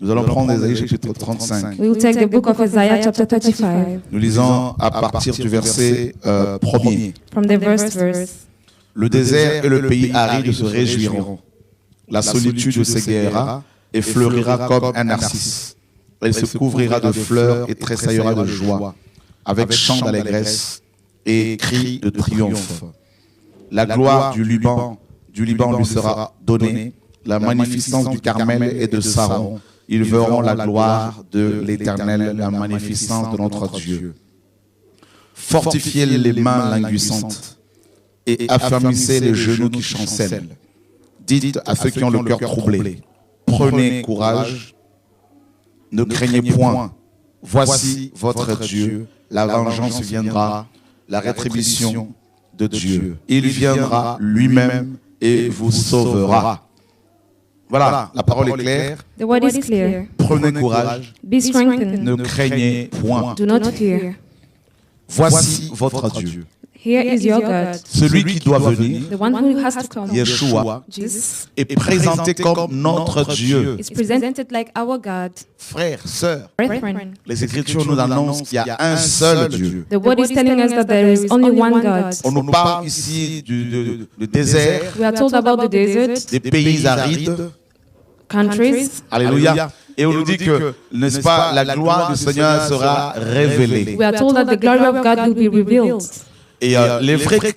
Nous allons prendre Ésaïe chapitre 35. We will take the book of Isaiah chapter 35 Nous lisons à partir du verset 1er. from the verse. Le désert et le pays aride se réjouiront. La solitude s'égaillera et fleurira comme un narcisse. Elle se couvrira de fleurs et tressaillera de joie, avec chants d'allégresse et cris de triomphe. La gloire du Liban lui sera donnée, la magnificence du Carmel et de Saron. Ils verront la gloire de l'Éternel, la magnificence de notre Dieu. Fortifiez les mains languissantes et affermissez les genoux qui chancellent. Dites à ceux qui ont le cœur troublé, prenez courage, ne craignez point. Voici votre Dieu, la vengeance viendra, la rétribution de Dieu. Il viendra lui-même et vous sauvera. Voilà, la parole est claire. The word is clear. Prenez courage, Be strengthened. ne craignez point. Do not fear. Voici votre Dieu. Here is your God, Celui qui doit venir, the one who has to come. Yeshua, Jesus est présenté comme notre Dieu. is presented like our God. Frères, sœurs, Brethren, les Écritures nous annoncent qu'il y a un seul Dieu. the word is telling us that there is only one God. On nous parle ici du désert, We are told about the desert, des pays arides. countries, Alléluia. Et on nous dit que, n'est-ce pas, la gloire du Seigneur sera révélée. we are told that the glory of God will be revealed. Et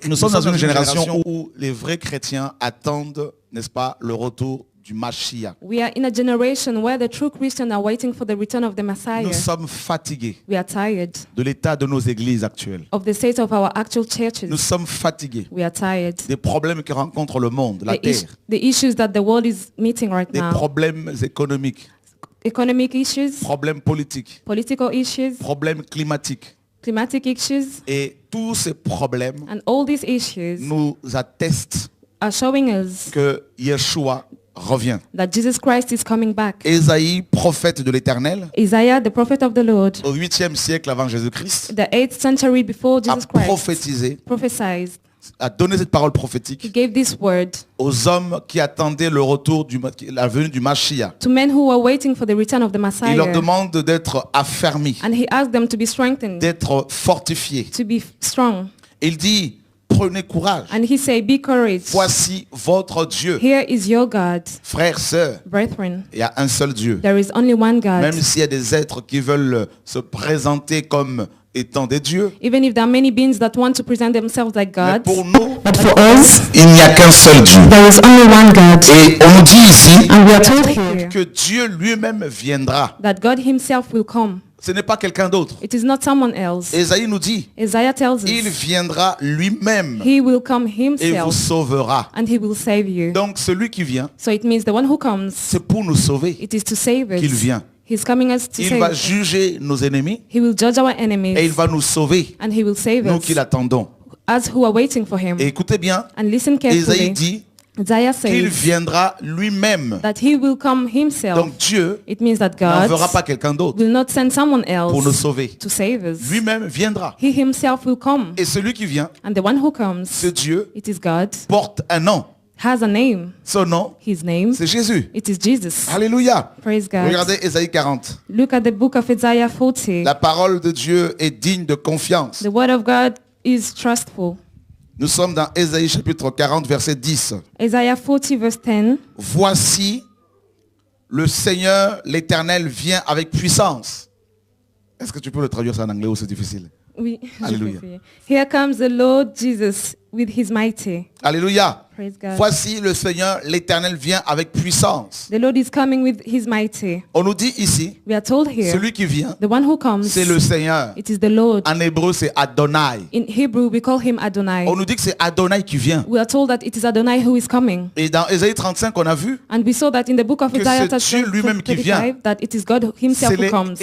nous sommes dans une génération où les vrais chrétiens attendent, n'est-ce pas, le retour du Mashiach. We are in a generation where the true Christians are waiting for the return of the Messiah. Nous sommes fatigués We are tired de l'état de nos églises actuelles. of the state of our actual churches. Nous sommes fatigués We are tired. des problèmes que rencontre le monde, la terre, The issues that the world is meeting right des now. problèmes économiques, Economic issues, problèmes politiques, political issues, problèmes climatiques. climatic issues, Et tous ces problèmes and all these issues nous attestent are showing us que Yeshua revient. that Jesus Christ is coming back. Ésaïe, prophète de l'Éternel, Isaiah, the prophet of the Lord, au 8e siècle avant Jésus-Christ, the 8th century before a Jesus Christ, prophétisé, prophesied. a donné cette parole He prophétique gave this word aux hommes qui attendaient le retour, la venue du Mashiach. to men who were waiting for the return of the Il leur Messiah. demande d'être affermis, And he asked them to be strengthened, d'être fortifiés. to be strong. Il dit, prenez courage. And he said, be courage. Voici votre Dieu. Here is your God. Frères, sœurs, Brethren, il y a un seul Dieu. there is only one God. Même s'il y a des êtres qui veulent se présenter comme étant des dieux. Even if there are many beings that want to present themselves like Mais God, pour nous, but for us, il n'y a qu'un seul Dieu. there is only one God. Et on nous dit ici And we are told here que Dieu lui-même viendra. that God himself will come. Ce n'est pas quelqu'un d'autre. It is not someone else. Ésaïe nous dit, Isaiah tells il us viendra lui-même he will come et vous himself sauvera. and he will save you. Donc celui qui vient, So it means the one who comes, c'est pour nous sauver it is to save us. qu'il vient. He's coming us to Il save va us. juger nos ennemis He will judge our et il enemies va nous sauver, and he will save nous us, qui l'attendons. us who are waiting for him. Et écoutez bien, And listen Ésaïe carefully. dit Isaiah qu'il says viendra lui-même. that he will come himself. Donc Dieu It means that n'enverra God pas quelqu'un d'autre will not send someone pour nous else sauver. to save us. Lui-même viendra. He himself will come. Et celui qui vient, And the one who comes, ce Dieu, it is God, porte un nom. has a name. Son nom, His name, c'est Jésus. it is Jesus. Alléluia. Praise God. Regardez Ésaïe 40. Look at the book of Isaiah 40. La parole de Dieu est digne de confiance. The word of God is trustful. Nous sommes dans Ésaïe chapitre 40, verset 10. Isaiah 40 verse 10. Voici, le Seigneur, l'Éternel, vient avec puissance. Est-ce que tu peux le traduire ça en anglais ou c'est difficile? Oui, je Alléluia. peux essayer. Here comes the Lord Jesus with his mighty. Alléluia. Praise God. Voici, le Seigneur, l'Éternel, vient avec puissance. The Lord is coming with his mighty. On nous dit ici, We are told here, celui qui vient, the one who comes, c'est le Seigneur. it is the Lord. En hébreu, c'est Adonai. In Hebrew, we call him Adonai. On nous dit que c'est Adonai qui vient. We are told that it is Adonai who is coming. Et dans Ésaïe 35, on a vu, And we saw that in the book of Que Isaiah c'est Dieu lui-même qui vient. 35, that it is God himself c'est who comes.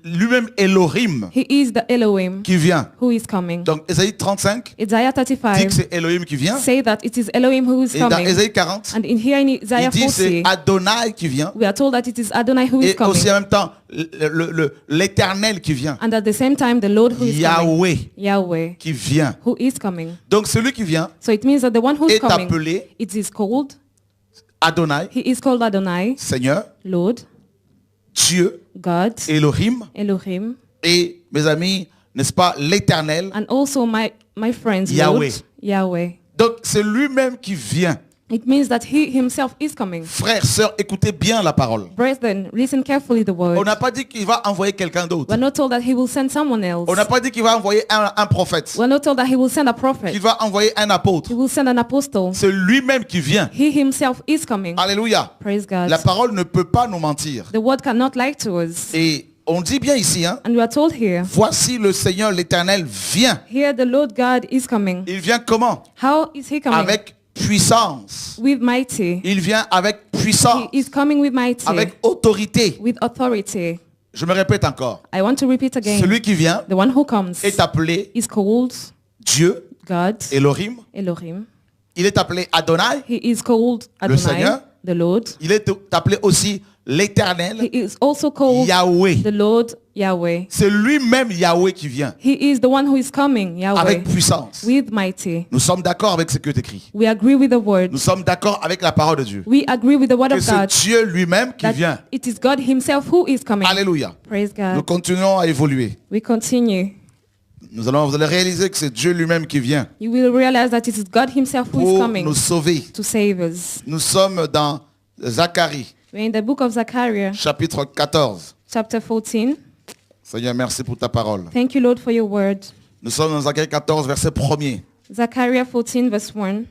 lui-même Elohim He is the Elohim qui vient. who is coming. Donc Ésaïe 35 Isaiah dit que 35 c'est Elohim qui vient. say that it is Elohim who is Et dans coming. Ésaïe 40, And in here in Isaiah il dit c'est 40, Adonai qui vient. we are told that it is Adonai who is Et coming. aussi en même temps, l'Éternel qui vient. And at the same time, the Lord who is coming. Yahweh Yahweh qui vient. who is coming. Donc celui qui vient So it means that the one who is est coming, appelé it is called, Adonai, he is called Adonai, Seigneur, Lord, Dieu, God, Elohim, Elohim, et mes amis, n'est-ce pas, l'Éternel, and also my friends, Yahweh. Lord, Yahweh. Donc c'est lui-même qui vient. It means that he himself is coming. Frères, sœurs, écoutez bien la parole. Brethren, listen carefully the On word. n'a pas dit qu'il va envoyer quelqu'un d'autre. We're not told that he will send someone else. On n'a pas dit qu'il va envoyer un prophète, We're not told that he will send a prophet. qu'il va envoyer un apôtre. He will send an apostle. C'est lui-même qui vient. He himself is coming. Alléluia. Praise God. La parole ne peut pas nous mentir. The word cannot lie to us. Et on dit bien ici, hein, And we are told here, voici le Seigneur l'Éternel vient. here the Lord God is coming. Il vient comment? How is he coming? Avec puissance. With mighty. Il vient avec puissance, He is coming with mighty. avec autorité. With authority. Je me répète encore. I want to repeat again. Celui qui vient The one who comes est appelé is called Dieu, God, Elohim. Elohim. Il est appelé Adonai. He is called Le Seigneur. Adonai, the Lord. Il est appelé aussi l'Éternel, He is also called Yahweh. the Lord Yahweh. C'est lui-même Yahweh qui vient He is the one who is coming, Yahweh, avec puissance. with mighty. Nous sommes d'accord avec ce que est écrit. We agree with the word. Nous sommes d'accord avec la parole de Dieu. We agree with the word Que of c'est God. Dieu lui-même qui That vient. it is God himself who is coming. Alléluia. Praise Nous God. continuons à évoluer. We continue. Vous allez réaliser que c'est Dieu lui-même qui vient You will realize that it is God himself who is pour coming nous sauver. to save us. Nous sommes dans Zacharie, We're in the book of Zechariah, chapitre 14. chapter 14. Seigneur, merci pour ta parole. Thank you, Lord, for your word. Nous sommes dans Zacharie 14, verset 1er. Zechariah 14, verse 1.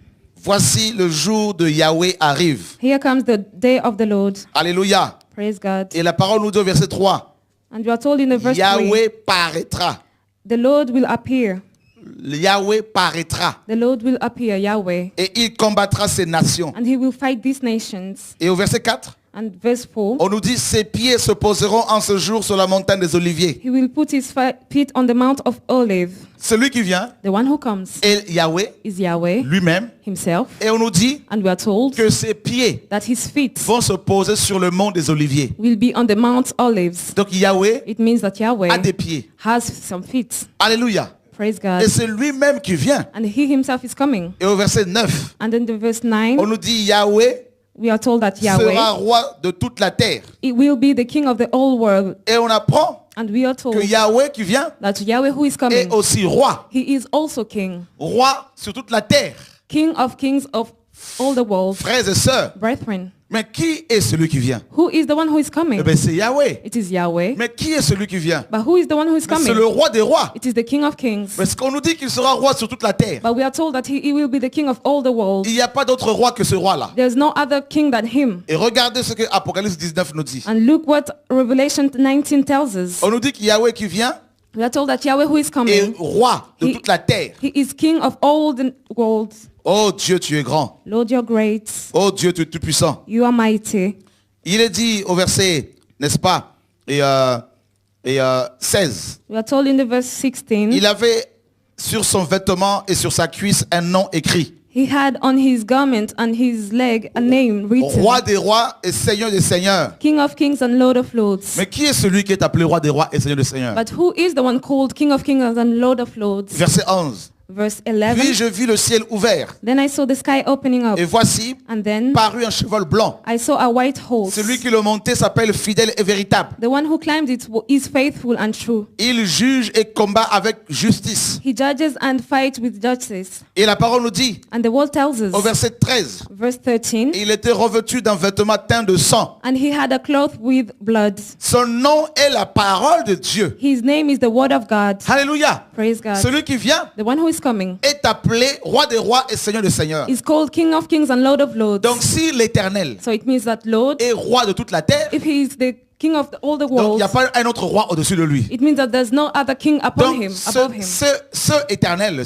Voici le jour de Yahweh arrive. Here comes the day of the Lord. Alléluia. Praise God. Et la parole nous dit au verset 3. And we are told in the verse 3, Yahweh paraîtra. the Lord will appear. Yahweh paraîtra. The Lord will appear, Yahweh. Et il combattra ces nations. And he will fight these nations. Et au verset 4, And verse 4, on nous dit, ses pieds se poseront en ce jour sur la montagne des Oliviers. he will put his feet on the Mount of Olive. Celui qui vient The one who comes est Yahweh is Yahweh lui-même. himself. Et on nous dit And we are told que ses pieds that his feet vont se poser sur le mont des Oliviers. will be on the Mount Olives. Donc Yahweh It means that Yahweh a des pieds. has some feet. Alléluia. Praise God. Et c'est lui-même qui vient. And he himself is coming. Et au verset 9, And in the verse 9, on nous dit Yahweh we are told that sera Yahweh, roi de toute la terre. it will be the king of the whole world. Et on apprend And we are told que Yahweh qui vient that Yahweh who is est coming, aussi roi. he is also king. Roi sur toute la terre. King of kings of all the world. Frères et sœurs, Brethren, mais qui est celui qui vient? who is the one who is coming? Eh bien, c'est Yahweh. It is Yahweh. Mais qui est celui qui vient? But who is the one who is Mais c'est coming? le roi des rois. It is the king of kings. Parce qu'on nous dit qu'il sera roi sur toute la terre. But we are told that he will be the king of all the world. Il n'y a pas d'autre roi que ce roi-là. There's no other king than him. Et regardez ce que Apocalypse 19 nous dit. And look what Revelation 19 tells us. On nous dit qu'il y a Yahweh qui vient We are told that Yahweh who is est coming, roi de He- toute la terre. he is king of all the world. Oh Dieu, tu es grand. Lord, you're great. Oh Dieu, tu es tout puissant. You are mighty. Il est dit au verset, n'est-ce pas, et 16. We are told in the verse 16, Il avait sur son vêtement et sur sa cuisse un nom écrit. he had on his garment and his leg a name written, Roi des rois et Seigneur des seigneurs. King of kings and Lord of lords. Mais qui est celui qui est appelé roi des rois et Seigneur des seigneurs? But who is the one called King of kings and Lord of lords? Verset 11. Verse Puis 11, je vis le ciel ouvert. then I saw the sky opening up, Et voici, and then parut un cheval blanc. I saw a white horse. Celui qui le montait s'appelle fidèle et véritable. The one who climbed it is faithful and true. Il juge et combat avec justice. He judges and fights with justice. Et la parole nous dit, And the word tells us, au verset 13, verse 13, il était revêtu d'un vêtement teint de sang. and he had a cloth with blood. Son nom est la parole de Dieu. His name is the word of God. Alléluia. Praise God. Celui qui vient The one who is coming est appelé roi des rois et Seigneur des seigneurs. is called King of kings and Lord of lords. Donc si l'Éternel So it means that Lord, est roi de toute la terre, if he is the king of all the donc il world, n'y a pas un autre roi au-dessus de lui. it means that there's no other king upon Donc him, above him. cet éternel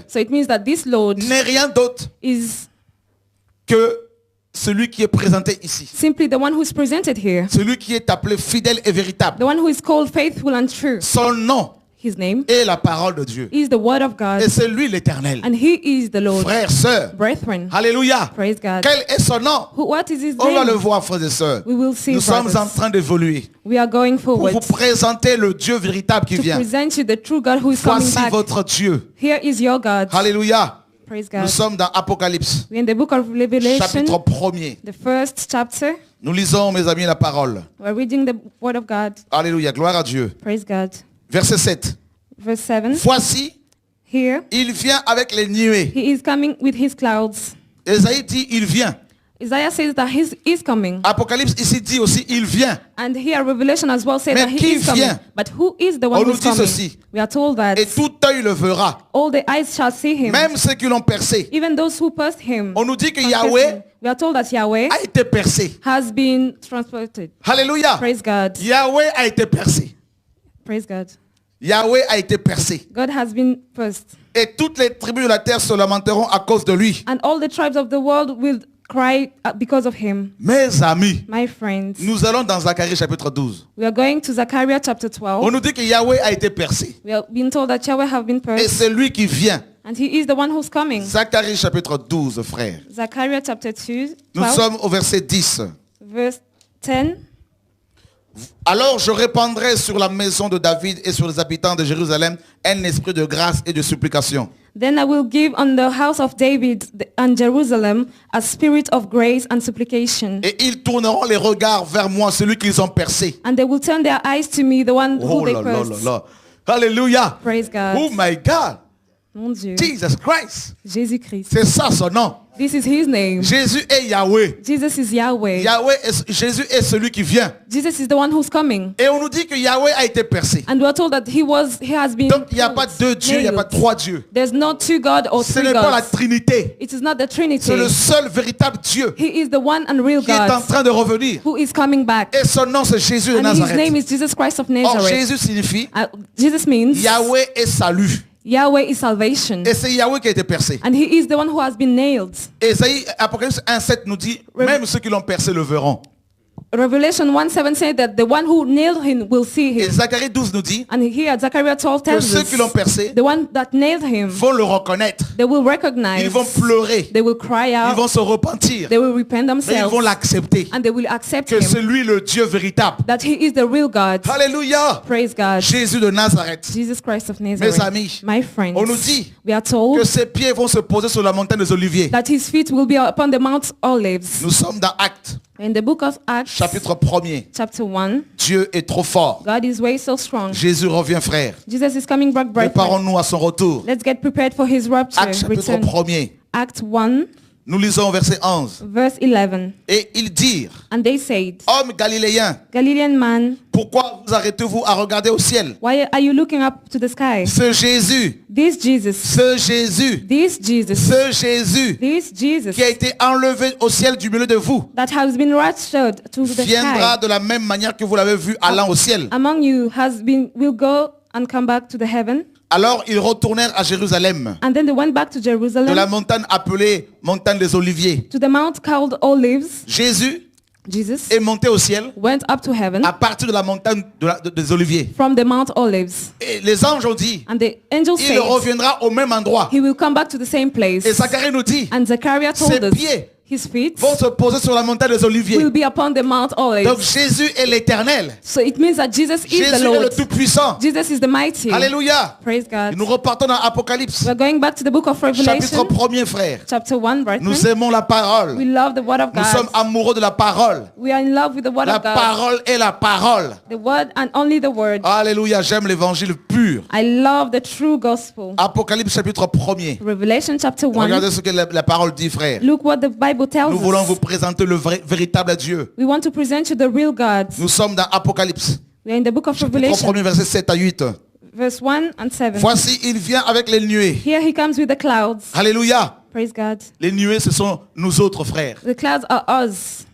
So it means that this Lord n'est rien d'autre is que celui qui est présenté ici. simply the one who is presented here. Celui qui est appelé fidèle et véritable. The one who is called faithful and true. Son nom His name est la parole de Dieu. is the word of God. Et c'est lui l'Éternel. And he is the Lord. Frères, sœurs, Brethren, alléluia. praise God. Quel est son nom? What is his On va le name? voir, frères et sœurs. We will see, Nous sommes en brothers. train d'évoluer We are going pour forward vous présenter le Dieu véritable qui to vient. present you the true God who is coming Voici back. votre Dieu. Here is your God. Alléluia. Praise God. Nous sommes dans Apocalypse, We're in the book of Revelation, chapitre 1er. the first chapter. Nous lisons, mes amis, la parole. We're reading the word of God. Alléluia, gloire à Dieu. Praise God. Verset 7. Verse 7. Voici, Here, il vient avec les nuées. he is coming with his clouds. Esaïe dit, il vient. Isaiah says that he is coming. Apocalypse ici dit aussi, il vient. And here Revelation as well says Mais that he qui is coming. vient? But who is the one On who nous is dit coming? ceci. We are told that Et tout œil le verra. all the eyes shall see him. Même ceux qui l'ont percé. Even those who pierced him. On nous dit que Confess Yahweh him. We are told that Yahweh a été percé. has been transported. Alléluia. Praise God. Yahweh a été percé. Praise God. Yahweh a été percé. God has been pierced. Et toutes les tribus de la terre se lamenteront à cause de lui. And all the tribes of the world will cry because of him. Mes amis, My friends, nous allons dans Zacharie chapitre 12. we are going to Zechariah chapter On 12. nous dit que Yahweh a été percé. We are being told that Yahweh have been Et pierced. c'est lui qui vient. And he is the one who's coming. Zacharie chapitre 12, frère. Zechariah chapter 2, Nous 12, sommes au verset 10. verse 10. Alors je répandrai sur la maison de David et sur les habitants de Jérusalem un esprit de grâce et de supplication. Then I will give on the house of David and Jerusalem a spirit of grace and supplication. Et ils tourneront les regards vers moi, celui qu'ils ont percé. And they will turn their eyes to me, the one Oh who they là là là pierced. là. Alléluia. Praise God. Oh my God. Mon Dieu. Jesus Christ. Jésus-Christ. C'est ça son nom. This is his name. Jésus est Yahweh. Jesus is Yahweh. Jésus est celui qui vient. Jesus is the one who's coming. Et on nous dit que Yahweh a été percé. And we are told that he has been Donc il n'y a pas deux dieux, il n'y a pas nailed. trois dieux. There's not two God or Ce three n'est pas la gods. Trinité. It is not the Trinity. C'est le seul véritable Dieu He is the one and real qui est en God train de revenir. who is coming back. Et son nom c'est Jésus de And his Nazareth. name is Jesus Christ of Or Nazareth. Jésus signifie Jesus means Yahweh est salut. Yahweh is salvation. Et c'est Yahweh qui a été percé. And he is the one who has been nailed. Ésaïe, Apocalypse 1:7 nous dit, même ceux qui l'ont percé le verront. Revelation 1:7 says that the one who nailed him will see Et him. Zacharie 12 nous dit And here Zechariah 12 que tells ceux us qui l'ont percé the one that nailed him, vont le reconnaître. they will recognize, Ils vont pleurer. they will cry Ils out, vont se repentir. they will repent Mais ils themselves, vont l'accepter. and they will accept Que him, c'est lui le Dieu véritable. that he is the real God. Alléluia. Praise God. Jésus de Nazareth. Jesus Christ of Nazareth. Mes amis, My friends, on nous dit we are told que ses pieds vont se poser sur la montagne des Oliviers. that his feet will be upon the Mount Olives. Nous sommes dans Actes, In the book of Acts, chapitre 1er. chapter 1, Dieu est trop fort. God is way so strong. Jésus revient, frère. Jesus is coming back, brethren. Préparons-nous à son retour. Let's get prepared for his rapture. Actes chapitre Return. 1er. Act 1, Nous lisons au verset 11. verse 11. Et ils dirent, And they said, hommes galiléens, Galilean man, pourquoi vous arrêtez-vous à regarder au ciel? why are you looking up to the sky? Ce Jésus, This Jesus, ce Jésus, this Jesus, ce Jésus this Jesus qui a été enlevé au ciel du milieu de vous, that has been raptured to the viendra sky de la même manière que vous l'avez vu allant au ciel. among you will go and come back to the heaven. Alors ils retournèrent à Jérusalem, And then they went back to de la Jerusalem, montagne appelée montagne des Oliviers. to the mount called Olives. Jésus Jesus est monté au ciel went up to heaven à partir de la montagne des Oliviers. from the Mount Olives. Et les anges ont dit, And the angel il said reviendra au même endroit. he will come back to the same place. Et Zacharie nous dit, And Zechariah ses told us pieds his feet vont se poser sur la montagne des Oliviers. will be upon the Mount Donc Olives. Jésus est l'éternel. So it means that Jesus is Jésus the est le Lord. tout-puissant. Jesus is the mighty. Alléluia. Praise Et God. nous repartons dans Apocalypse, We're going back to the book of chapitre Revelation, 1er, frère. chapter 1, brethren. Nous aimons la We parole. love the word of Nous sommes God. amoureux de la parole. We are in love with the word La of God. parole est la parole. The word and only the word. Alléluia, j'aime l'évangile pur. I love the true gospel. Apocalypse chapitre 1er. Revelation chapter 1. Regardez ce que la parole dit, frère. Look what the Bible tells Nous voulons vous us. présenter le véritable Dieu. We want to present you the real God. Nous sommes dans Apocalypse, We are in the book of chapitre Revelation, 1er, versets 7 à 8. verse 1 and 7. Voici, il vient avec les nuées. Here he comes with the clouds. Alléluia. Praise God. Les nuées, ce sont nous autres, frères. The clouds are us.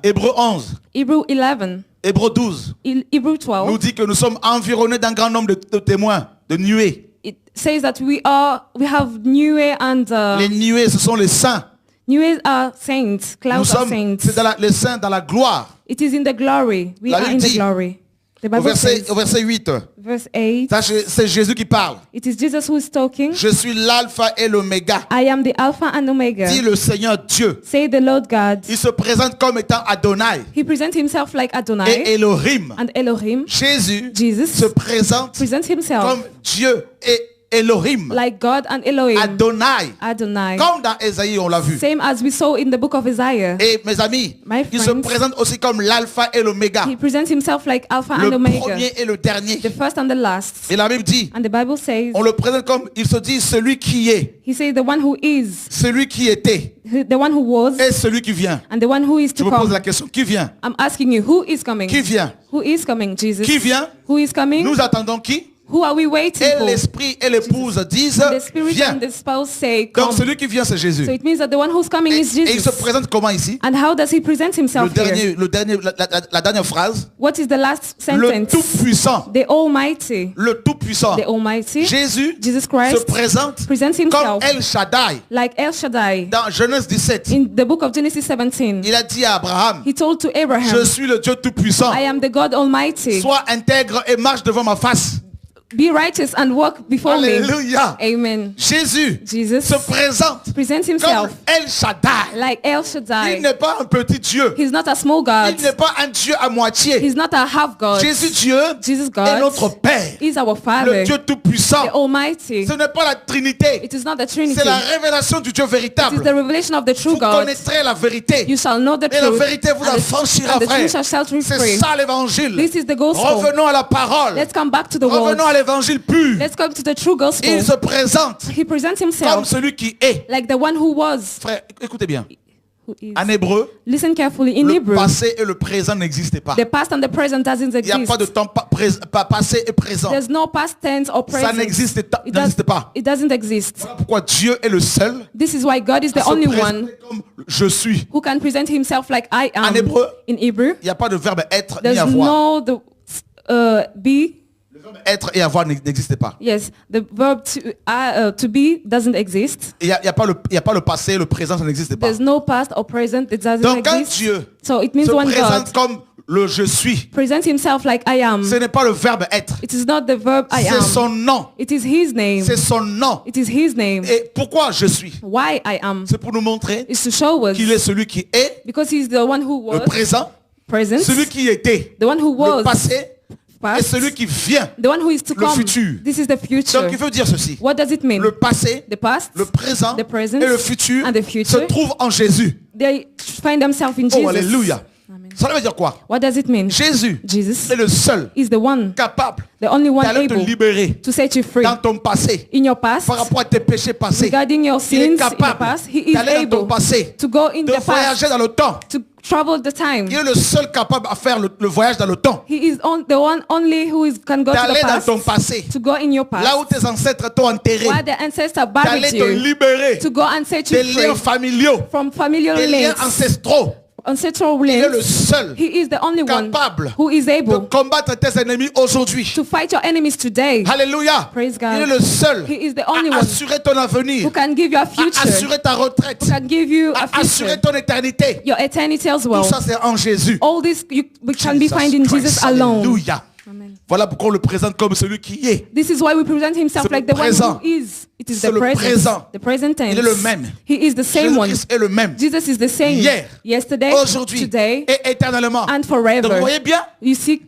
Hébreux 11, Hebrew 11. Hébreux 12 Hebrew nous 12. dit que nous sommes environnés d'un grand nombre de témoins, de nuées. It says that we have Niue and Les nuées, ce sont les saints. Niue are saints. Nous Clouds are sommes, saints. c'est les saints dans la gloire. It is in the glory. We La are Bible in the dit, glory. The Au Bible says, verset 8, verse 8. ça, c'est Jésus qui parle. It is Jesus who is talking. Je suis l'alpha et l'oméga, I am the Alpha and Omega. dit le Seigneur Dieu. Say the Lord God. Il se présente comme étant Adonai He presents himself like et Adonai Elohim. and Elohim. Jésus Jesus se présente presents himself comme Dieu et Elohim, like God and Elohim, Adonai, Adonai. comme dans Ésaïe on l'a vu. Same as we saw in the book of Isaiah. Et mes amis, My il se friends, présente aussi comme l'alpha et l'oméga, He presents himself like Alpha and le Omega, premier et le dernier. the first and the last. Et la Bible dit, And the Bible says, on le présente comme, il se dit celui qui est, He says the one who is, celui qui était the one who was, et celui qui vient. and the one who is Je to me pose come. la question, qui vient? I'm asking you, who is coming? Qui vient? Who is coming, Jesus? Qui vient? Who is coming? Nous attendons qui? Who are we waiting Et for? l'esprit et l'épouse disent, The Spirit viens. and the spouse say, Donc come. celui qui vient c'est Jésus. So it means that the one who's coming is Et il se Jesus. présente comment ici? And how does he present himself here? La dernière phrase. What is the last Le sentence? Tout-Puissant. The Almighty. Le Tout-Puissant. The Almighty. Jésus Jesus se Christ présente presents comme himself El Shaddai. like El Shaddai. Dans Genèse 17, In the book of Genesis 17, il a dit à Abraham, he told to je Abraham, suis le Dieu Tout-Puissant. I am the God Almighty. Sois intègre et marche devant ma face. Be righteous and walk before me. Alléluia. Amen. Jésus Jesus se présente presents comme himself El Shaddai. like El Il Shaddai. n'est pas un petit Dieu. He's not a small God. Il n'est pas un Dieu à moitié. He's not a half God. Jésus Dieu Jesus est God notre Père. is our Le Father, Dieu Tout-Puissant. the Almighty. Ce n'est pas la Trinité. It is not the Trinity. C'est la révélation du Dieu It is véritable. the revelation of the true Vous God. connaîtrez la vérité. You shall know the Et la truth, vérité vous and affranchira, the frère. truth shall set you C'est free. ça l'évangile. This is the gospel. Revenons à la parole. Let's come back to the word. Revenons à l'évangile pur. Let's come to the true gospel. Il se présente He presents comme himself celui qui est. like the one who was. Frère, écoutez bien. Who is. En hébreu, Listen carefully. In le Hebrew, passé et le présent n'existaient pas. the past and the present doesn't Il n'y a pas de exist. temps passé et présent. There's no past tense or Ça present. n'existe It, does, pas. it doesn't exist. Voilà pourquoi Dieu est le seul This is why God is à the se only présenter one comme je suis. who can present himself like I am. En hébreu, In Hebrew, il n'y a pas de verbe être ni there's avoir. no be. Le verbe être et avoir n'existait pas. Yes, the verb to be doesn't exist. Il n'y a pas le passé, le présent, ça n'existe pas. There's no past or present. It doesn't Donc quand exist. Dieu So it means se one présente God comme le je suis, presents himself like I am. ce n'est pas le verbe être. It is not the verb I C'est am. son nom. It is his name. C'est son nom. It is his name. Et pourquoi je suis? Why I am C'est pour nous montrer is to show us, qu'il est celui qui est, because he's the one who le was présent, present, celui qui était, the one who le was passé et past, celui qui vient. the one who is to le come. futur. This is the future. Donc il veut dire ceci. What does it mean? Le passé, The past, le présent the present, et le futur and the future se trouvent en Jésus. they find themselves in Oh, Jesus. alléluia. Amen. Ça veut dire quoi? What does it mean? Jésus Jesus est le seul is the one, capable the only one d'aller te able libérer to set you free dans ton passé in your past. par rapport à tes péchés passés. Regarding your Il sins est in the capable past, he is d'aller dans ton able passé, to go in de the voyager past, dans le temps. to travel the time. Il est le seul capable à faire le voyage dans le temps. He is the one only who can go to D'aller the dans past, ton passé, to go in your là où past, tes ancêtres t'ont enterré, where the ancestors d'aller buried te you, libérer to go and set you des liens free familiaux, from familiar des liens links, ancestraux. ancestral Il est le links. seul He is the only one capable who is de able combattre tes ennemis aujourd'hui. to fight your enemies today, Alléluia. Praise God. Il est le seul He is the only à one assurer ton avenir, who can give you a à future, assurer ta retraite, who can give you a à assurer future, ton éternité. your eternity as Tout well. ça c'est en Jésus. All this we can be Jesus found in Christ. Jesus alone. Alléluia. Amen. Voilà pourquoi on le présente comme celui qui est. This is why we present himself C'est like le the one présent. who is. It is C'est the le present. présent. The present tense. Il est le même. He is the same one. Jésus-Christ est le même. Jesus is the same. Hier, Yesterday, aujourd'hui today, et éternellement. and Donc vous forever. voyez bien, You see,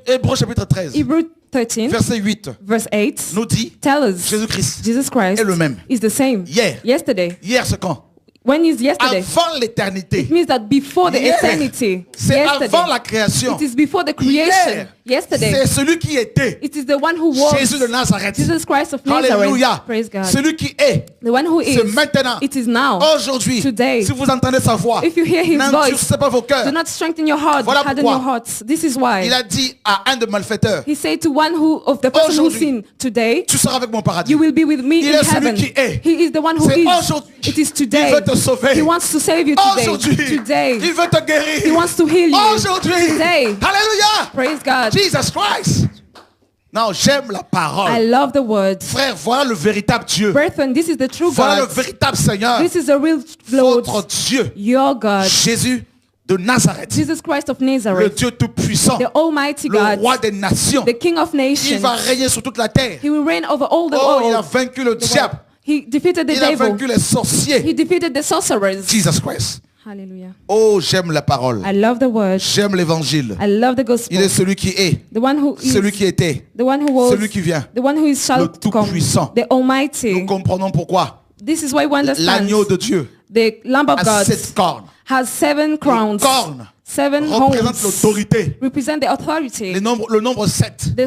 Hébreux chapitre 13, Hebrew 13, verset 8, verse 8, nous dit tell us Jésus-Christ Jesus Christ est le même. is the same. Hier. Yesterday. Hier c'est quand? When is yesterday? Avant l'éternité. It means that before the Hier. eternity. C'est Yesterday. avant la création. It is before the creation. Hier. Yesterday. C'est celui qui était. It is the one who was. Jésus de Nazareth. Jesus Christ of Nazareth. Alléluia. Praise God. Celui qui est. The one who is. C'est maintenant. It is now. Aujourd'hui. Today. Si vous entendez sa voix, If you hear his voice, n'endurcissez pas vos do cœurs. not strengthen your heart, Voilà harden pourquoi. your hearts. This is why. Il a dit à un de malfaiteurs, He said to one who of the person who Aujourd'hui. sinned today, tu seras avec mon paradis. you will be with me Il in est celui heaven. qui est. He is the one who C'est is. aujourd'hui. It is Il today. veut te sauver. He wants to save you today. Aujourd'hui. Today. Il veut te guérir. He wants to heal you. Aujourd'hui. Today. Alléluia. Praise God. Jesus Christ. Non, j'aime la I parole. love the word. Frère, voilà le véritable Dieu. Brethren, this is the true Voilà le God. véritable Seigneur. This is the real Lord, Votre Dieu. your God. Jésus de Nazareth. Jesus Christ of Le Nazareth, Dieu tout-puissant. the Almighty Le God, roi des nations. the King of Il nations. va régner sur toute la terre. He will reign over all the Oh, il a world. vaincu le diable. He defeated the Il a devil. vaincu les sorciers. He defeated the sorcerers. Jesus Christ. Hallelujah. Oh, j'aime la parole. I love the word. J'aime l'évangile. I love the Il gospel. est celui qui est, The one who is, celui qui était, the one who was, celui qui vient. the one who is shall Le come, Tout-Puissant. the Almighty. Nous comprenons pourquoi This is why we understand l'agneau de Dieu the Lamb of a God 7 cornes. has 7 crowns, Les cornes 7 représentent horns, l'autorité. represent the authority. Le nombre 7 The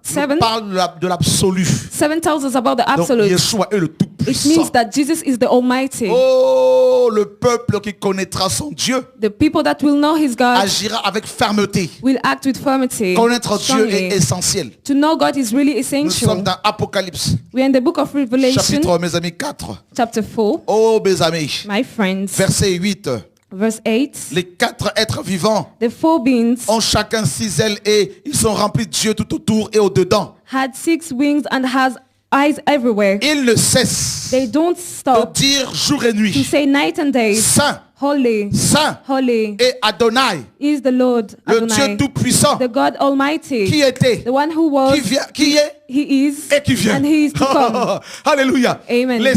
7, parle de l'absolu. 7 tells us about the Donc absolute. Yeshua est le It Tout-Puissant. means that Jesus is the Almighty. Oh, le peuple qui connaîtra son Dieu The people that will know his God agira avec fermeté. will act with firmity. Connaître Dieu est strongly. essentiel. To know God is really Nous sommes essential. dans Apocalypse, We are in the book of Revelation, chapitre, mes amis, 4. chapter 4, Oh, mes amis, my friends, verset 8. verse 8. Les 4 êtres vivants The 4 beings ont chacun 6 ailes et ils sont remplis de Dieu tout autour et au-dedans. had 6 wings and has eyes everywhere. Ils ne cessent They don't de stop dire jour et to nuit, say night and day, Saint, holy, Saint holy et Adonai, is the Lord le Dieu Adonai, tout-puissant, the God Almighty, qui était, the one who was, qui vient, qui est he is, et qui vient. and he is to come. Alléluia. Amen. Les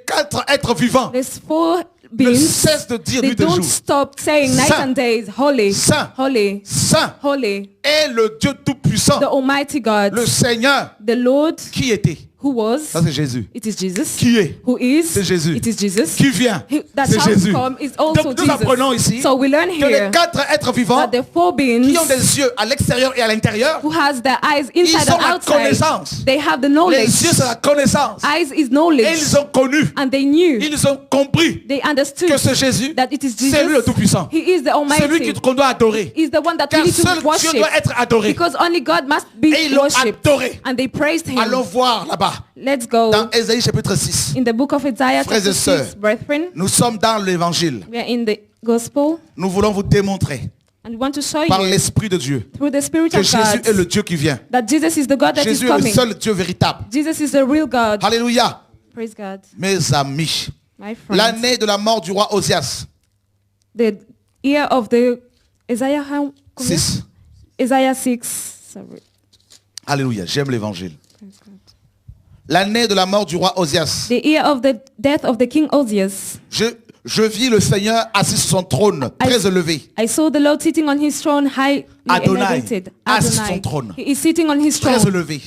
4 êtres vivants There's 4 ne beings. cessent de dire They nuit et don't jour, stop saying night Saint, and days, holy, Saint, holy, Saint holy, est le Dieu tout-puissant, the Almighty God, le Seigneur the Lord qui était. who was, Ça c'est Jésus. it is Jesus, Qui est? who is, C'est Jésus. it is Jesus, Qui vient? that C'est shall Jésus. come is also Donc nous apprenons Jesus. ici So we learn que les here 4 êtres vivants that the 4 beings qui ont des yeux à l'extérieur et à l'intérieur, who has their eyes ils inside ont and la outside, connaissance. they have the Les knowledge. yeux c'est la connaissance. Eyes is Et knowledge, ils ont connu, and they knew, ils ont compris they understood que ce Jésus, that it is c'est lui le Jesus. Tout-Puissant. He is the C'est lui Almighty. qu'on doit adorer. Is the one that we Car need to seul Dieu worship, doit être adoré. because only God must Et be ils l'ont worshipped. adoré. And they praised him. Allons voir là-bas, Let's go dans Ésaïe chapitre 6. in the book of Isaiah Frères chapter et sœurs, 6, brethren. Nous sommes dans l'évangile. We are in the gospel, Nous voulons vous démontrer and we want to show par you l'Esprit de Dieu through the Spirit que of Jésus God est le Dieu qui vient. that Jesus is the God that is Jésus est le coming. seul Dieu véritable. Jesus is the real God. Alléluia. Praise God. Mes amis, My friends. l'année de la mort du roi Osias, The year of the Isaiah, 6. Isaiah 6. Sorry. Alléluia, j'aime l'évangile. L'année de la mort du roi Osias. The year of the death of the King Osias. Je vis le Seigneur assis sur son trône, très élevé. I saw the Lord sitting on his throne, highly Adonai, elevated. assis sur son trône. He is sitting on his Très throne, élevé.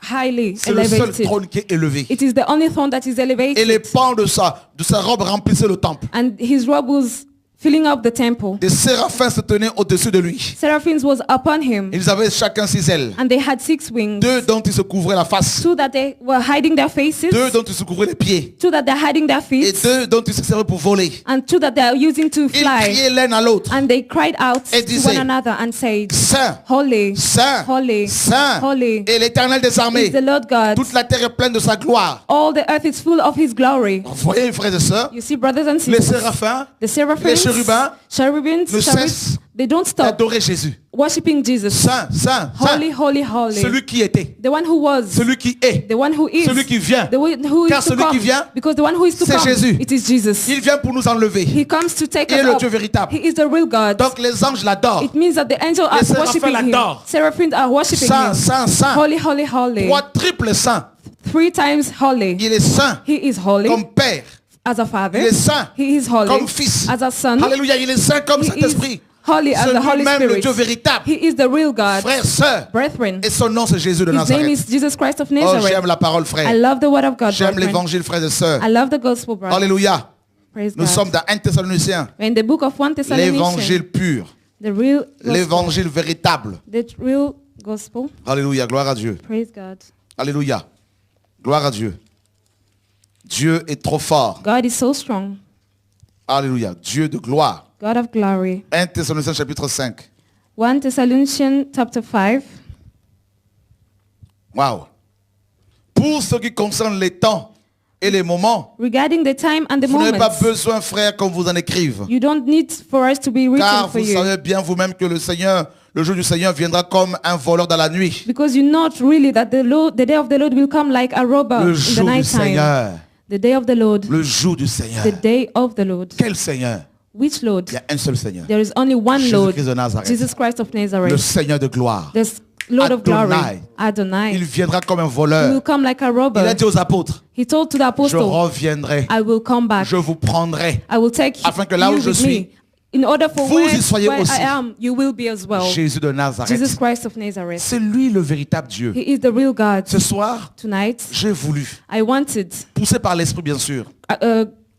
highly C'est le seul elevated. trône qui est élevé. It is the only throne that is Et les elevated. pans de sa robe remplissaient le temple. And his robe was filling up the temple. Des séraphins se tenaient au-dessus de lui. Seraphims was upon him, Ils avaient chacun 6 ailes. and they had 6 wings. 2 dont ils se couvraient la face. 2 that they were hiding their faces, 2 dont ils se couvraient les pieds. 2 that they're hiding their Et feet, 2 dont ils se servaient pour voler. and 2 that they are using to Ils fly. criaient l'un à l'autre. And they cried out Et to disaient, one another and said, Saint, Holy, Saint, holy, Saint holy et l'Éternel des is armées. the Lord God. Toute la terre est pleine de sa gloire. All the earth is full of his glory. Vous voyez, frères et sœurs, You see, brothers and les sisters, séraphins the seraphims, les chérubins cherubims, ne cherubs, cessent they don't stop d'adorer Jésus. worshiping Jesus. Saint, Saint, Holy, Saint. holy, holy. Celui qui était, The one who was, celui qui est, the one who is, celui qui vient. the one who Car is to celui qui come. vient, Because the one who is to c'est come, Jésus. it is Jesus. Il vient pour nous enlever. He comes to take Il est us le up. Dieu véritable. He is the real God. Donc les anges l'adorent. It means that the angels are Les séraphins worshiping him. l'adorent. Seraphims are worshiping Saint, him. Saint, Saint. Holy, holy, holy. 3 triples saints. 3 times holy. Il est saint He is holy comme Père. as a father. Il est saint He is holy comme Fils. as a son. Alléluia, il est saint comme He Saint-Esprit. is holy as C'est the Holy lui-même le Spirit. Dieu véritable. He is the real God. Frères, sœurs. Brethren, Et son nom c'est Jésus de his name Nazareth. is Jesus Christ of Oh, Nazareth. j'aime la parole, I frère. love the word of God, J'aime brethren. l'évangile, frères et sœurs. I love the gospel, brother. Alléluia. Praise Nous God. sommes dans 1 Thessaloniciens. We're in the book of 1 Thessalonians, L'évangile pur. the real gospel, L'évangile véritable. the real gospel. Alléluia. Gloire à Dieu. Praise God. Alléluia. Gloire à Dieu. Dieu est trop fort. God is so strong. Alléluia. Dieu de gloire. God of glory. 1 Thessaloniciens chapitre 5. 1 Thessalonians chapter 5. Waouh. Pour ce qui concerne les temps et les moments, Regarding the time and the vous n'avez pas moments, besoin, frère, qu'on vous en écrive. you don't need for us to be Car written for vous you. savez bien vous-même que le Seigneur, le jour du Seigneur viendra comme un voleur dans la nuit. Because you know really that the day of the Lord will come like a robber Le in the jour du night time. Seigneur. The day of the Lord. Le jour du Seigneur. The day of the Lord. Quel Seigneur? Which Lord? Il y a un seul Seigneur. There is only one Lord, Jésus-Christ de Nazareth. Jesus Christ of Le Nazareth, Seigneur de gloire. the Lord of glory, Il Adonai. viendra comme un He will voleur. come like a Il a robber. dit aux apôtres, He told to the je apostle, reviendrai, I will come back. je vous prendrai. I will take Afin que là où you je with suis, me. In order for vous where y soyez I aussi. am, you will be as well. Jésus de Nazareth. Jesus Christ of Nazareth. C'est lui le véritable Dieu. He is the real God. Ce soir, Tonight, j'ai voulu, I wanted, poussé par l'Esprit bien sûr,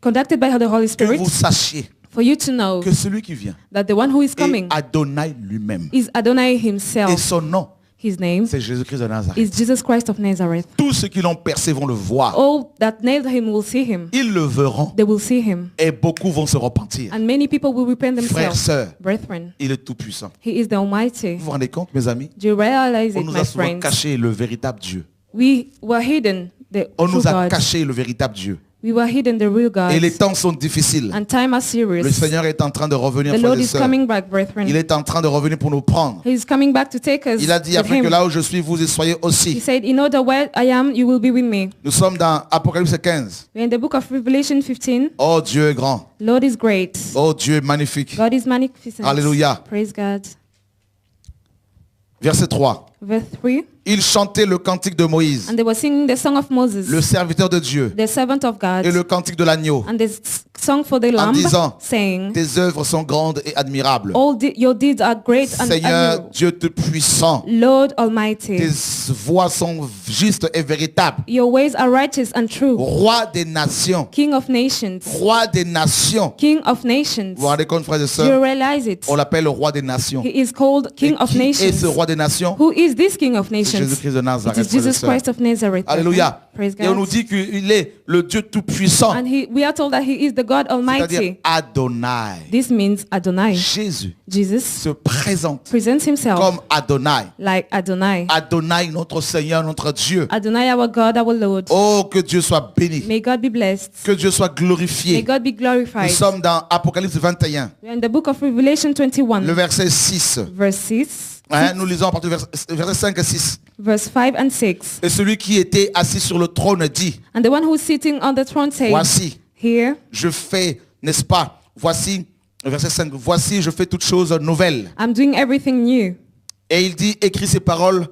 conducted by the Holy que Spirit, vous sachiez for you to know que celui qui vient that the one who is est coming Adonai lui-même. is Adonai Et himself. son nom, His name c'est Jésus-Christ de Nazareth. is Jesus Christ of Nazareth. Tous ceux qui l'ont percé vont le voir. All that nailed him will see him. Ils le verront They will see him. et beaucoup vont se repentir. And many people will repent Frères, themselves. sœurs, Brethren, il est tout puissant. he is the Almighty. Vous vous rendez compte, mes amis? Do you realize On it, nous my a souvent friends? caché le véritable Dieu. We were hidden the On true nous a God. caché le véritable Dieu. We were hidden the real God. Et les temps sont difficiles. And time are Le serious. Seigneur est en train de revenir, The frères Lord et is sœurs. coming back, brethren. Il est en train de revenir pour nous prendre. He is coming back to take us Il a dit, with afin que him. là où je suis, vous y soyez He aussi. said, in order where I am, you will be with me. Nous sommes dans Apocalypse 15. We're in the book of Revelation 15. Oh, Dieu est grand. Lord is great. Oh, Dieu est magnifique. God is magnificent. Alléluia. Praise God. Verset 3. Verse 3. Il chantait le cantique de Moïse, And they were singing the song of Moses, le serviteur de Dieu, the servant of God, et le cantique de l'agneau. and the song for the Lamb, disant, saying, Tes œuvres sont grandes et admirables. your deeds are great and Seigneur, admirable. Dieu tout-puissant, Lord Almighty, tes voies sont justes et véritables. your ways are righteous and true. Roi des nations, King of nations, roi des nations. King of nations. Vous vous rendez compte, frères et Do you sœurs? realize it? On l'appelle le roi des nations. He is called Et King of qui est ce nations. roi des nations? Who is this King of C'est nations? Jésus-Christ de It Nazareth, is frères et Jesus sœurs. Christ of Nazareth. Alléluia. Praise Et on nous God. dit qu'il est le Dieu tout-puissant, And we are told that he is the God c'est-à-dire Almighty. Adonai. This means Adonai. Jésus Jesus se présente presents himself comme Adonai. like Adonai. Adonai, notre Seigneur, notre Dieu. Adonai, our God, our Lord. Oh, que Dieu soit béni. May God be blessed. Que Dieu soit May glorifié. God be Nous glorified. sommes dans Apocalypse 21, We are in the book of Revelation le 21, verset 6. verse 6, Hein, nous lisons à partir du verset 5 et 6. verse 5 and 6. Et celui qui était assis sur le trône dit, And the one who is sitting on the throne says, voici, here, je fais, n'est-ce pas, voici, verset 5, voici, je fais toutes choses nouvelles. I'm doing everything new. Et il dit, écris ces paroles,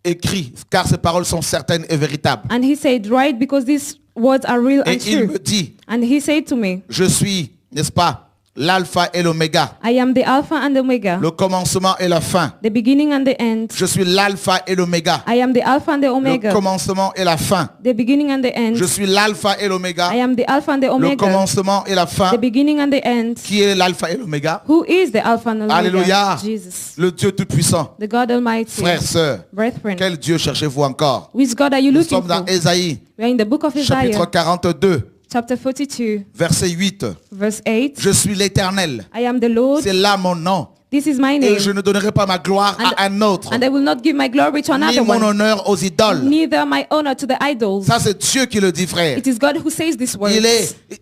écris, car ces paroles sont certaines et véritables. And he said, write because these words are real Et and il me true. dit, And he said to me, je suis, n'est-ce pas, l'alpha et l'oméga, I am the Alpha and the Omega, le commencement et la fin. the beginning and the end. Je suis l'alpha et l'oméga, I am the Alpha and the le Omega, commencement et la fin. the beginning and the end. Je suis l'alpha et I l'oméga, am the Alpha and the le Omega, commencement et la fin. the beginning and the end. Qui est l'alpha et l'oméga? Who is the Alpha and the Omega? Alléluia. Jesus, Le Dieu tout-puissant. the God Almighty. Frères, sœurs, Brethren, quel Dieu cherchez-vous encore? which God are you Nous looking sommes dans for? Ésaïe, We are in the book of chapitre Isaiah, 42, chapter 42, verset 8. verse 8. Je suis l'Éternel. I am the Lord. C'est là mon nom. This is my Et name. je ne donnerai pas ma gloire à un autre, And I will not give my glory to ni another mon one, honneur aux idoles. neither my honor to the idols. Ça, c'est Dieu qui le dit, frère. It is God who says these words.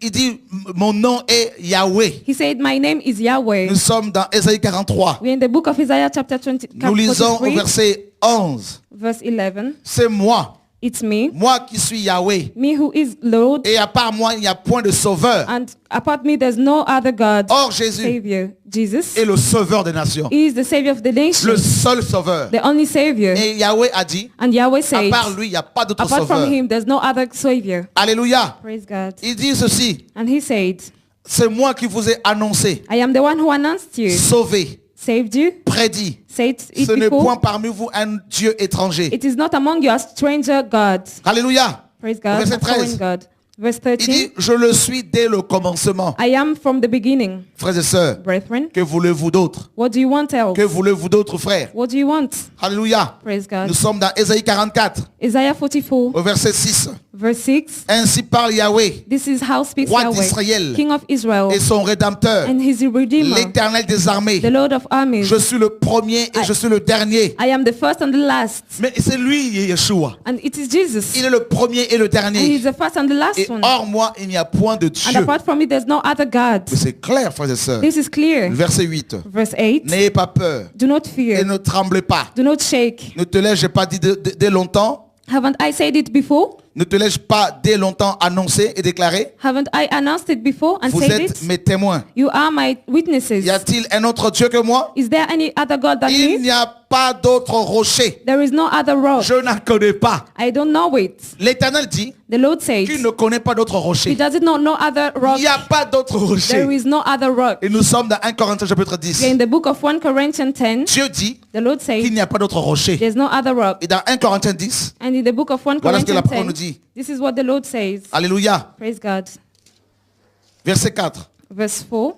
Il dit, mon nom est Yahweh. He said, my name is Yahweh. Nous sommes dans Ésaïe 43. We're in the book of Isaiah chapter 20, Nous lisons au 43, verset 11. verse 11. C'est moi It's qui suis Yahweh. me who is Lord, Et à part moi, il n'y a point de sauveur. and apart me there's no other God. Or, Jésus Savior. Jesus est le sauveur des nations. is the Savior of the Le nation, seul sauveur. the only Savior. Et Yahweh a dit, And Yahweh à says, part lui, il n'y a pas d'autre apart sauveur. from him there's no other Savior. Alléluia. Praise God. Il dit ceci, And he said, c'est moi qui vous ai annoncé, I am the one who announced you, sauvé, saved you, prédit. said it Ce n'est before. point parmi vous un Dieu étranger. It is not among you a stranger God. Alléluia. Praise God. Verset A foreign 13. God. Verse Il 13. dit, je le suis dès le commencement. I am from the beginning. Frères et sœurs, Brethren, que voulez-vous d'autre? what do you want else? Que voulez-vous d'autre, frères? What do you want? Alléluia. Praise God. Nous sommes dans Ésaïe 44, Isaiah 44, au verset 6. verse 6. Ainsi parle Yahweh, This is how speaks Roi Yahweh, d'Israël, King of Israel, et son Rédempteur, and his Redeemer, l'Éternel des armées. the Lord of armies. Je suis le premier et je suis le dernier. I am the first and the last. Mais c'est lui, Yeshua. And it is Jesus. Il est le premier et le And he's dernier. the first and the last Et one. hors moi, il n'y a point de And Dieu. apart from me, there's no other God. Mais c'est clair, frères et sœurs. This is clear. Verset 8. Verse 8. N'ayez pas peur Do not et fear. ne tremblez pas. Do not shake. Ne te l'ai-je pas dit dès longtemps? Haven't I said it before? Ne te l'ai-je pas dès longtemps annoncé et déclaré? Haven't I announced it before and Vous said êtes it? mes témoins. You are my witnesses. Y a-t-il un autre Dieu que moi? Is there any other God than Il me? n'y a pas d'autre rocher. There is no other rock. Je n'en connais pas. I don't know it. L'Éternel dit The Lord says qu'il ne connaît pas d'autre he rocher. doesn't know no other rock. Il n'y a pas d'autre rocher. There is no other rock. Et nous sommes dans 1 Corinthiens chapitre We are 10. in the book of 1 Corinthians 10. Dieu dit The Lord qu'il says n'y a pas d'autre rocher. there's no other rock. Et dans 1 Corinthiens 10, And in the book of 1 voilà ce que la Corinthians parole nous 10, dit. this is what the Lord says. Alléluia. Praise God. Verset 4. Verse 4.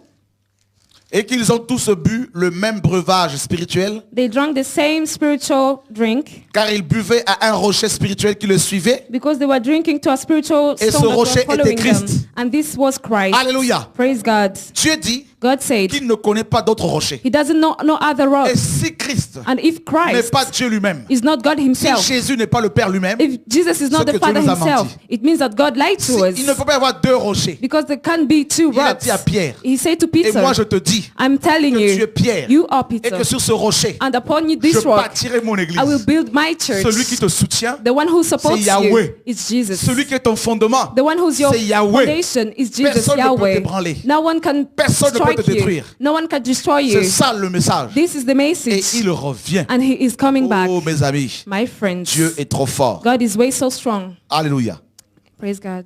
Et qu'ils ont tous bu le même breuvage spirituel, They drank the same spiritual drink car ils buvaient à un rocher spirituel qui le suivait. because they were drinking to a spiritual Et ce stone that rocher was following était them. Christ. And this was Christ. Alléluia. Praise God. Dieu dit God said qu'il ne connaît pas d'autre rocher. he doesn't know no other rock. Et si Christ And if n'est Christ pas Dieu lui-même, is not God si himself, Jésus n'est pas le Père lui-même, if Jesus is not c'est que the Dieu Father nous a himself, menti. it means that God lied si, to us. il ne peut pas y avoir deux rochers. Because there can't be two Il a rocks. dit à Pierre, He said to et Peter, moi je te dis I'm telling que tu es you, Pierre, you are et Peter. que sur ce rocher, And upon you, je this rock, bâtirai mon église. I will build my church. Celui qui te soutient, The one who supports c'est Yahweh. you is Jesus. celui qui est ton fondement, The one who's your c'est Yahweh. foundation is Jesus, Personne ne peut Yahweh. t'ébranler. No one can Personne ne peut strike te you. détruire. No one can destroy C'est you. ça le message. This is the Et message. il revient. And he is coming back. Oh mes amis, My friends, Dieu est trop fort. God is way so strong. Alléluia. Praise God.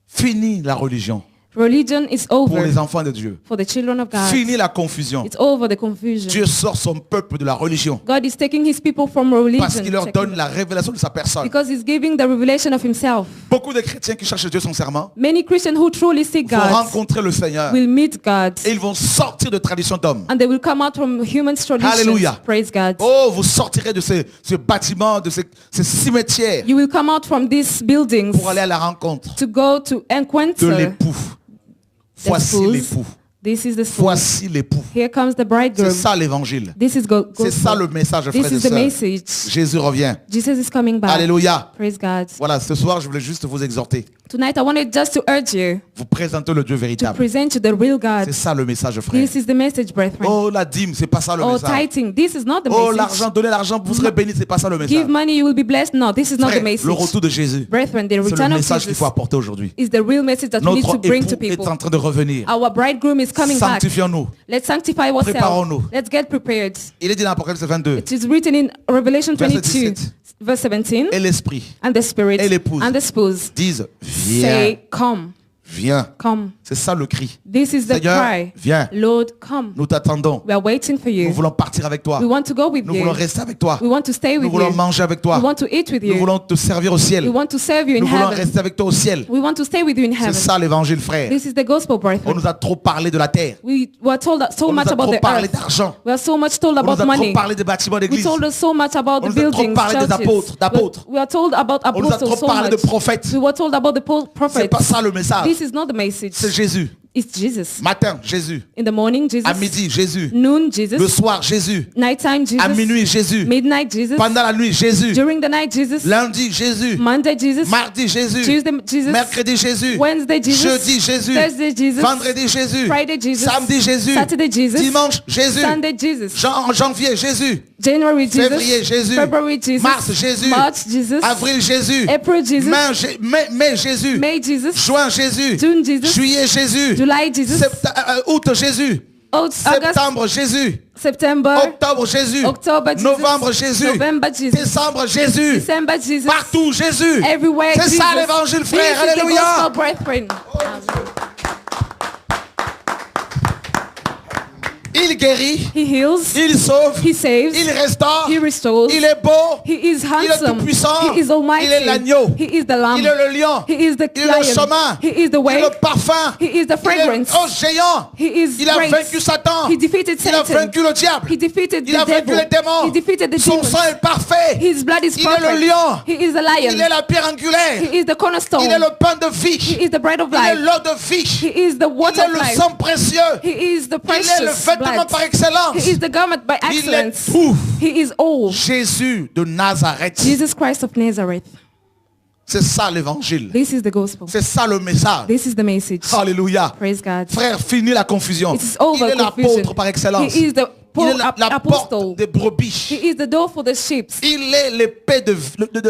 Fini la religion Religion is pour over les enfants de Dieu. for the children of God. Fini la confusion. It's over the confusion. Dieu sort son peuple de la religion God is taking his people from parce qu'il leur religion donne la révélation de sa personne. because he's giving the revelation of himself. Beaucoup de chrétiens qui cherchent Dieu sincèrement Many Christians who truly seek vont God rencontrer le Seigneur will meet God et ils vont sortir de traditions d'hommes. and they will come out from human traditions. Hallelujah. Praise God. Oh, vous sortirez de ce bâtiment, de ces cimetières You will come out from these buildings pour aller à la rencontre to go to de encounter l'époux. the Voici spouse. l'époux. This is the spouse. Voici l'époux. Here comes the C'est bridegroom. ça l'évangile. This is C'est ça le message, frères This et is the sœurs. message. Jésus revient. Jesus is coming back. Alléluia. Praise God. Voilà, ce soir, je voulais juste vous exhorter. Tonight I wanted just to urge you Vous présentez le Dieu to véritable. present you the real God. C'est ça le message, frère. This is the message, brethren. Oh, la dîme, c'est pas ça le Oh, message. tithing. This is not the Oh, message. l'argent, donnez l'argent, vous serez bénis, c'est pas ça le Give message. money, you will be blessed. No, this is not the Frère, message. le retour de Jésus, Brethren, the c'est le return of message qu'il Jesus faut apporter aujourd'hui. is the real message that we need to Notre bring to époux est people. en train de revenir. Our bridegroom is coming back. Sanctifions-nous. Let's sanctify ourselves. Préparons-nous. Let's get prepared. Il est dit dans Apocalypse 22. It is written in Revelation Verset 22, 17. verse 17. Et l'esprit And the Spirit et l'épouse and the spouse disent, viens, say, come, viens. come. C'est ça le cri. This is the Seigneur, cry. viens. Lord, come. Nous t'attendons. We are waiting for Nous you. voulons partir avec toi. We want to go with Nous voulons you. rester avec toi. We want to stay Nous with voulons you. manger avec toi. We want to eat with Nous you. voulons te servir au We ciel. want to serve you in Nous voulons heaven. rester avec toi au ciel. We want to stay with you in C'est heaven. ça l'évangile, frère. This is the gospel, On brethren. nous a trop parlé de la terre. We were told so On nous much a about trop the parlé earth. d'argent. We are so much told On nous about a trop money. parlé des bâtiments We d'église. told us so much about On the nous a trop buildings, parlé des churches. d'apôtres. We are told about On nous a apostles trop so parlé de much. prophètes. We were told about the C'est prophets. pas ça le message. This is not the message. C'est Jésus. It's Jesus. Matin, Jésus. In the morning, Jesus. À midi, Jésus. Noon, Le Jesus. soir, Jésus. Nighttime, Jesus. À minuit, Jésus. Midnight, Jesus. Pendant la nuit, Jésus. During the night, Jesus. Lundi, Jésus. Monday, Jesus. Mardi, Jésus. Tuesday, Jesus. Mercredi, Jésus. Wednesday, Jesus. Jeudi, Jésus. Thursday, Jesus. Vendredi, Jésus. Friday, Jesus. Samedi, Jésus. Saturday, Jesus. Dimanche, Jésus. Sunday, Jesus. Janvier, Jésus. January, Jesus. Février, Jésus. February, Jesus. Mars, Jésus. March, Jesus. Avril, Jésus. April, Jesus. Mai, Jésus. May, Jesus. Juin, Jésus. June, Jesus. Juillet, Jésus. July, Jesus. Août, Jésus. August, Septembre, Jésus. September. Octobre, Jésus. October, Jesus. Novembre, Jésus. November, Jesus. Décembre, Jésus. December, Jesus. Partout, Jésus. Everywhere, C'est Jesus. ça l'évangile, This frère. is the Alléluia. gospel, brethren. Il guérit. He heals. Il sauve. He saves. Il restaure. He restores. Il est beau. He is Il est handsome. tout-puissant. He is almighty. Il est l'agneau. He is the lamb. Il est le lion. He is the Il est le lion. chemin. He is the Il way. est le parfum. He is the Il est fragrance. oh, géant. He is Il a great. vaincu Satan. He defeated Il a Satan. vaincu le diable. He defeated Il a the vaincu devil. les démons. He defeated the Son demons. sang est parfait. His blood is Il est perfect. le lion. He is the lion. Il est la pierre angulaire. He is the cornerstone. Il est le pain de vie. He is the bread of Il est life. l'eau de vie. He is the Il water est of le life. sang précieux. He is the Il est le precious vêtement blood. par excellence. He is the garment by Il est excellence. tout. He is all. Jésus de Nazareth. Jesus Christ of Nazareth. C'est ça l'évangile. This is the gospel. C'est ça le message. This is the message. Alléluia. Praise God. Frère, fini la confusion. It is over Il est confusion. l'apôtre par excellence. He is the Il est la porte apostle. des brebis. He is the door for the sheep. Il est l'épée de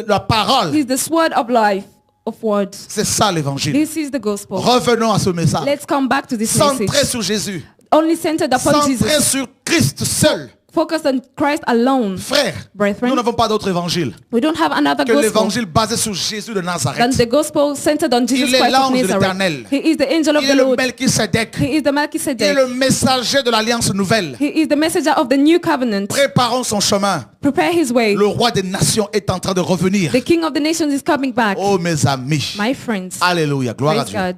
la parole. He is the sword of life, of words. C'est ça l'évangile. This is the gospel. Revenons à ce message. Let's come back to this Centré message. sur Jésus. Only centered upon Centré Jesus. sur Christ seul. focus on Christ alone. Frères, Brethren, nous n'avons pas d'autre évangile we don't have another que gospel l'évangile basé sur Jésus de than Nazareth. the gospel centered on Jesus Il est Christ of l'ange de Nazareth. l'Éternel. He is the angel of Il the est le Lord. Melchisedec. He is the Il est Melchizedek. le messager de l'alliance nouvelle. He is the messenger of the new covenant. Préparons son chemin. Prepare his way. Le roi des nations est en train de revenir. The king of the nations is coming back. Oh mes amis. My friends, Alléluia. Gloire à praise Dieu. God.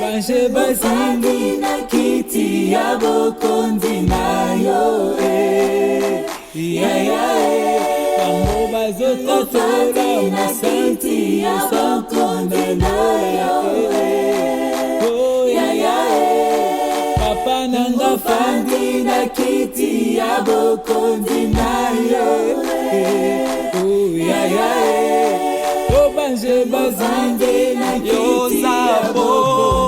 Banche basindi na kiti ya bokondi na yo Bango bazotatora masenti ya bokondi na yo Papa nanga fandi na kiti ya bokondi na yo Banche basindi na kiti ya bokondi